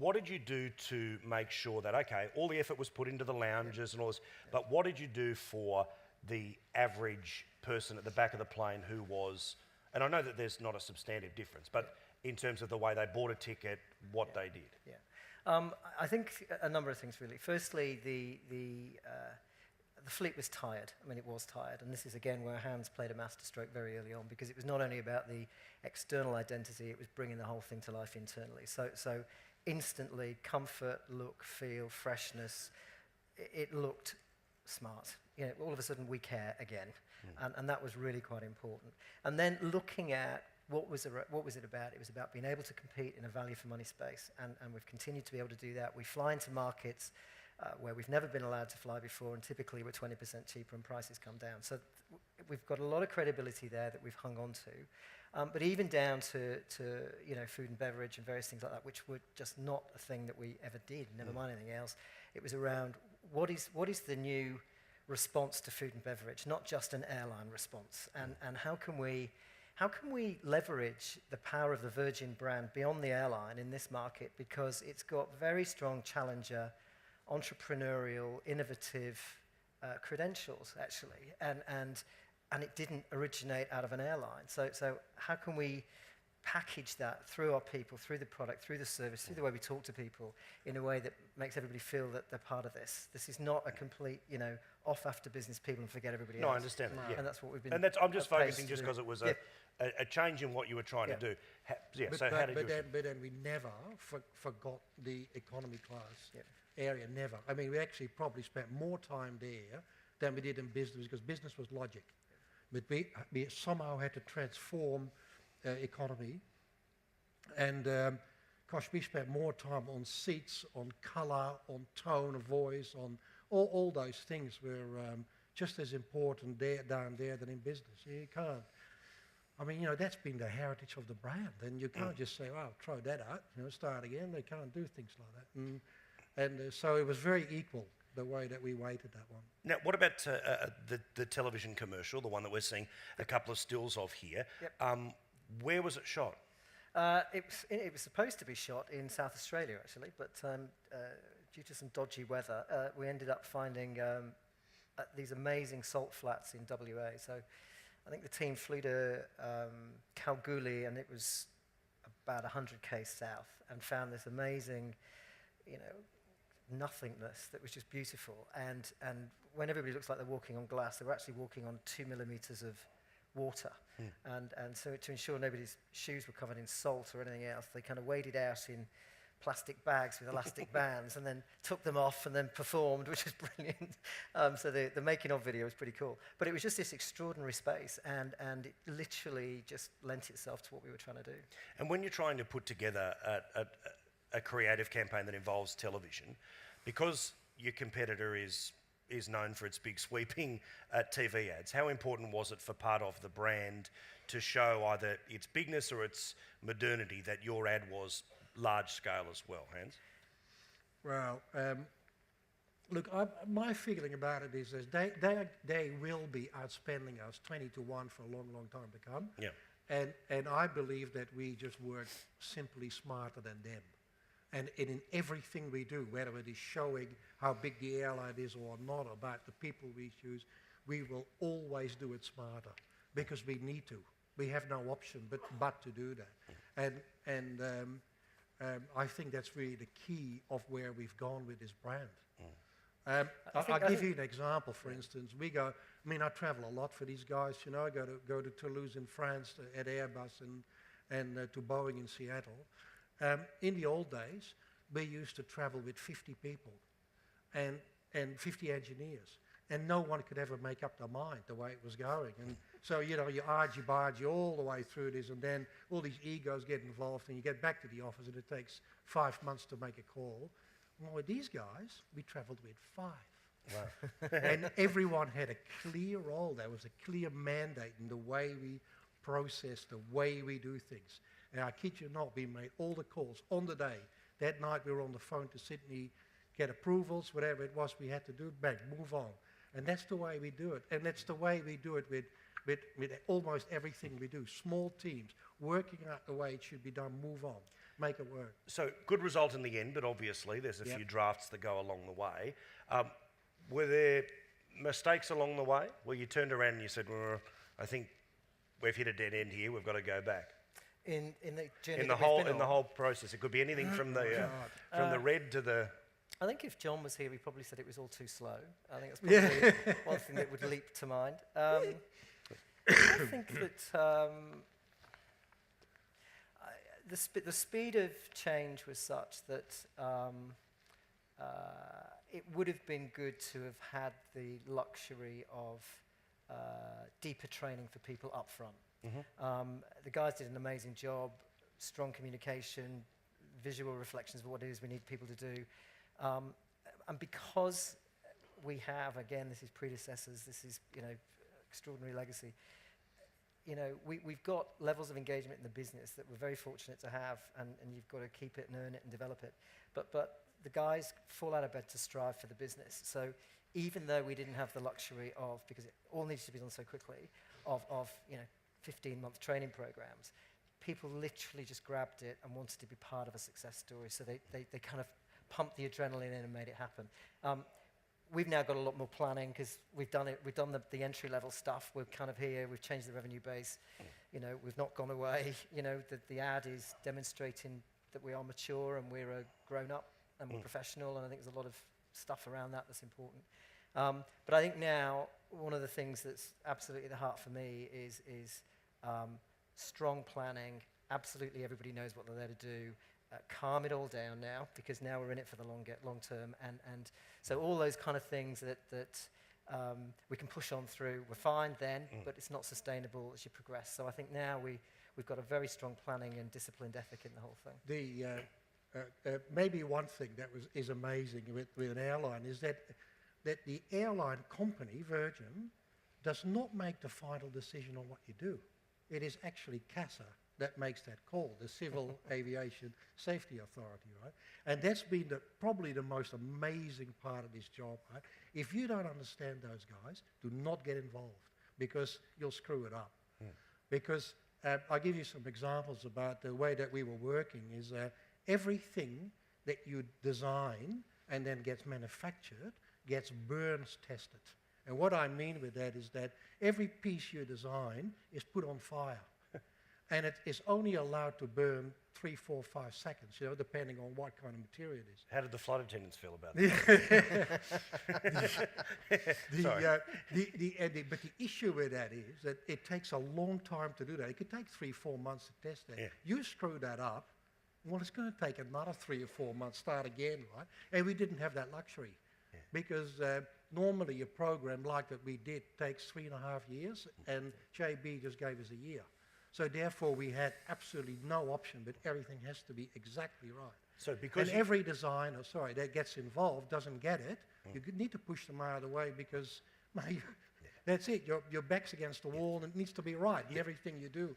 what did you do to make sure that, okay, all the effort was put into the lounges and all this, but what did you do for the average person at the back of the plane who was, and I know that there's not a substantive difference, but in terms of the way they bought a ticket, what they did? Yeah. I think a number of things really. Firstly, the fleet was tired. I mean, it was tired, and this is again where Hans played a masterstroke very early on, because it was not only about the external identity, it was bringing the whole thing to life internally. So instantly, comfort, look, feel, freshness, it looked smart. You know, all of a sudden we care again, and that was really quite important. And then looking at what was it about? It was about being able to compete in a value for money space, and we've continued to be able to do that. We fly into markets where we've never been allowed to fly before, and typically we're 20% cheaper and prices come down. So we've got a lot of credibility there that we've hung on to. But even down to you know, food and beverage and various things like that, which were just not a thing that we ever did, never mind anything else. It was around what is the new response to food and beverage, not just an airline response, and how can we leverage the power of the Virgin brand beyond the airline in this market, because it's got very strong challenger, entrepreneurial, innovative credentials actually, and it didn't originate out of an airline. So how can we package that through our people, through the product, through the service, through the way we talk to people, in a way that makes everybody feel that they're part of this. This is not a complete, you know, off after business people and forget everybody else. No, I understand that, yeah. And that's what we've been. And that's, I'm just focusing just because it was a change in what you were trying to do. So how did you... But then we never forgot the economy class area, never. I mean, we actually probably spent more time there than we did in business, because business was logic. But we somehow had to transform economy, and gosh, we spent more time on seats, on colour, on tone of voice, on all those things were just as important down there than in business. You can't, I mean, you know, that's been the heritage of the brand, and you can't just say, oh, throw that out, you know, start again. They can't do things like that. And so it was very equal, the way that we weighted that one. Now, what about the television commercial, the one that we're seeing a couple of stills of here? Yep. Where was it shot? It was supposed to be shot in South Australia, actually, but due to some dodgy weather, we ended up finding these amazing salt flats in WA. So I think the team flew to Kalgoorlie, and it was about 100k south, and found this amazing, you know, nothingness that was just beautiful. And when everybody looks like they're walking on glass, they were actually walking on 2 millimeters of water. And so to ensure nobody's shoes were covered in salt or anything else, they kind of waded out in plastic bags with elastic bands, and then took them off and then performed, which was brilliant. So the making of video was pretty cool. But it was just this extraordinary space, and it literally just lent itself to what we were trying to do. And when you're trying to put together a creative campaign that involves television, because your competitor is known for its big sweeping TV ads, how important was it for part of the brand to show either its bigness or its modernity that your ad was large scale as well, Hans? Well, look, my feeling about it is they will be outspending us 20 to 1 for a long, long time to come. Yeah. And I believe that we just work simply smarter than them. And in everything we do, whether it is showing how big the airline is or not, about the people we choose, we will always do it smarter, because we need to. We have no option but to do that. And I think that's really the key of where we've gone with this brand. I'll give you an example. For instance, we go. I mean, I travel a lot for these guys. You know, I go to Toulouse in France at Airbus, and to Boeing in Seattle. In the old days, we used to travel with 50 people and 50 engineers, and no one could ever make up their mind the way it was going. And so, you know, you argy-bargy all the way through this, and then all these egos get involved, and you get back to the office, and it takes 5 months to make a call. Well, with these guys, we traveled with 5. Wow. And everyone had a clear role. There was a clear mandate in the way we process, the way we do things. And I kid you not, we made all the calls on the day. That night we were on the phone to Sydney, get approvals, whatever it was we had to do, bang, move on. And that's the way we do it. And that's the way we do it with almost everything we do. Small teams, working out the way it should be done, move on. make it work. So good result in the end, but obviously there's a few drafts that go along the way. Were there mistakes along the way where you turned around and you said, well, I think we've hit a dead end here, we've got to go back? In the journey In the whole process, it could be anything from the red to the. I think if John was here, he probably said it was all too slow. I think that's probably one thing that would leap to mind. I think that the speed of change was such that it would have been good to have had the luxury of deeper training for people up front. The guys did an amazing job, strong communication, visual reflections of what it is we need people to do. And because we have, again, this is predecessors, this is, extraordinary legacy, we've got levels of engagement in the business that we're very fortunate to have, and you've got to keep it and earn it and develop it. But the guys fall out of bed to strive for the business. So even though we didn't have the luxury of, because it all needs to be done so quickly, of 15-month training programs, people literally just grabbed it and wanted to be part of a success story. So they kind of pumped the adrenaline in and made it happen. We've now got a lot more planning because we've done the entry-level stuff. We're kind of here. We've changed the revenue base. We've not gone away. The ad is demonstrating that we are mature and we're a grown-up and we're professional. And I think there's a lot of stuff around that that's important. But I think now one of the things that's absolutely at the heart for me is strong planning. Absolutely, everybody knows what they're there to do. Calm it all down now, because now we're in it for the long term, and so all those kind of things that we can push on through. We're fine then, but it's not sustainable as you progress. So I think now we've got a very strong planning and disciplined ethic in the whole thing. Maybe one thing that is amazing with an airline is that the airline company, Virgin, does not make the final decision on what you do. It is actually CASA that makes that call, the Civil Aviation Safety Authority, right? And that's been probably the most amazing part of this job, right? If you don't understand those guys, do not get involved, because you'll screw it up. Because I'll give you some examples about the way that we were working is everything that you design and then gets manufactured gets burns tested. And what I mean with that is that every piece you design is put on fire. And it is only allowed to burn 3, 4, 5 seconds, depending on what kind of material it is. How did the flight attendants feel about that? But the issue with that is that it takes a long time to do that. It could take 3, 4 months to test that. Yeah. You screw that up, well, it's going to take another 3 or 4 months, start again, right? And we didn't have that luxury. Yeah. Because normally a program like that we did takes 3.5 years, and JB just gave us a year. So therefore, we had absolutely no option, but everything has to be exactly right. So because and every designer, that gets involved doesn't get it. You need to push them out of the way because that's it. Your back's against the wall, and it needs to be right in everything you do.